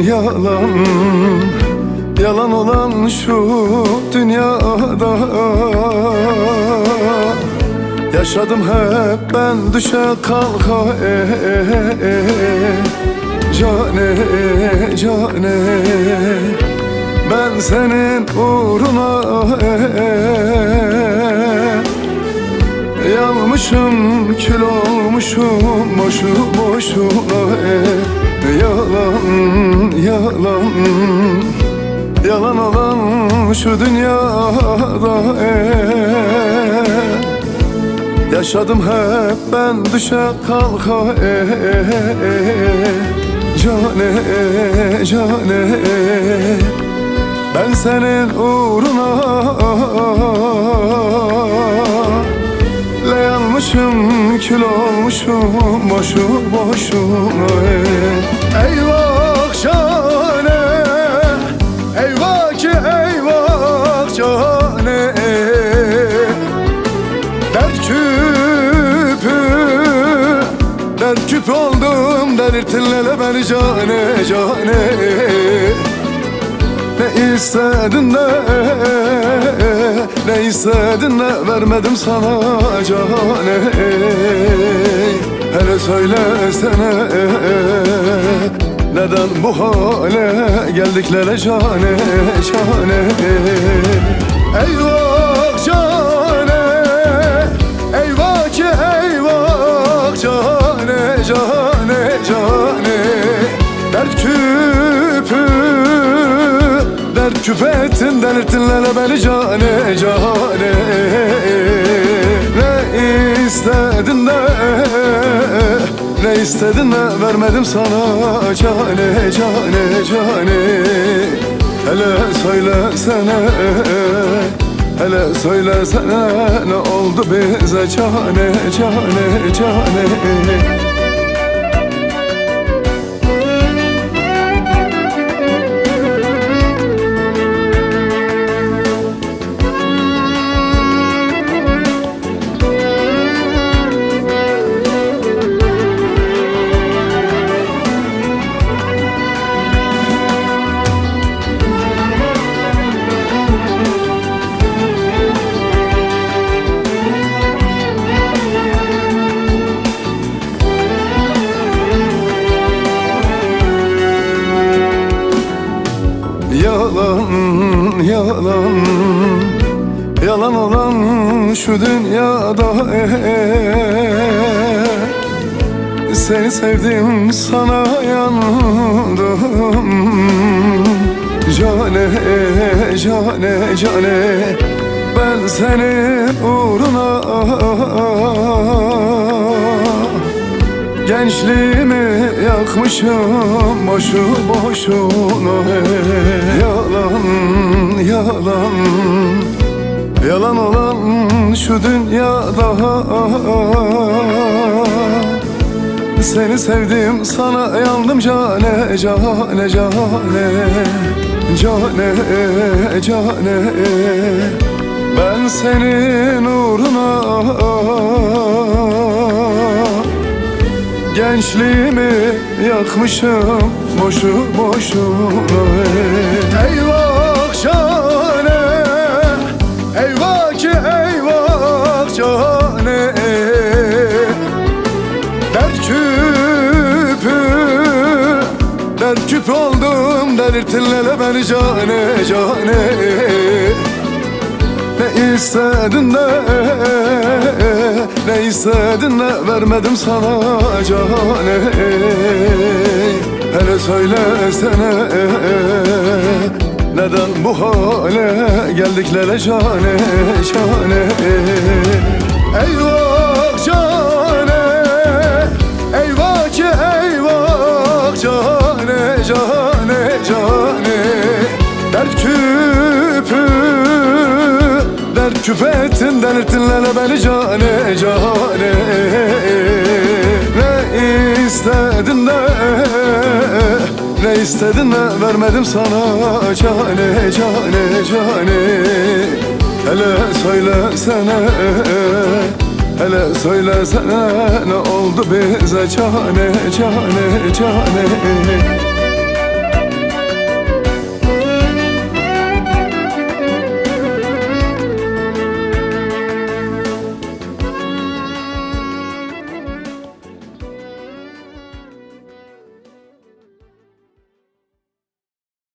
yalan, yalan olan şu dünyada. Yaşadım hep ben düşe kalka, cane, cane. Ben senin uğruna yanmışım, kül olmuşum boşu boşuna. Yalan, yalan, yalan olan şu dünyada. Yaşadım hep ben düşe kalka, cane, cane. Ben senin uğruna yanmışım, kül olmuşum boşu boşuna. Eyvah cane, eyvah ki eyvah cane. Dert küpü, dert küp oldum, delirtinlere beni cane, cane. Ne istedin de, ne istedin de vermedim sana cane. Hele söylesene, neden bu hale geldiklere cane, cane. Eyvah cane, eyvah ki eyvah cane, cane, cane. Dert küpü, dert küp ettin, delirttinlere beni cane, cane. Ne istedin de, ne istedin de vermedim sana cane, cane, cane. Hele söylesene, hele söylesene, ne oldu bize cane, cane, cane. Yalan, yalan, yalan olan şu dünyada. Seni sevdim, sana yandım cane, cane, cane. Ben senin uğruna gençliğimi yakmışım boşu boşuna. Yalan, yalan, yalan olan şu dünyada. Seni sevdim, sana yandım cane, cane, cane. Cane, cane. Ben senin uğruna gençliğimi yakmışım boşu boşuna. Eyvah cane, eyvah ki eyvah cane. Dert küpü, dert küp oldum, delirtinlere beni cane, cane. Ne istedin de, ne istedin de vermedim sana cane. Hele söylesene, neden bu hale geldikleri cane, cane. Eyvah cane, eyvah ki eyvah cane, cane, cane. Dert küpü, dert küp ettin, delirttinlere beni cane, cane. Ne istedin de, ne istedin de vermedim sana cane, cane, cane. Hele söylesene, hele söylesene, ne oldu bize cane, cane, cane.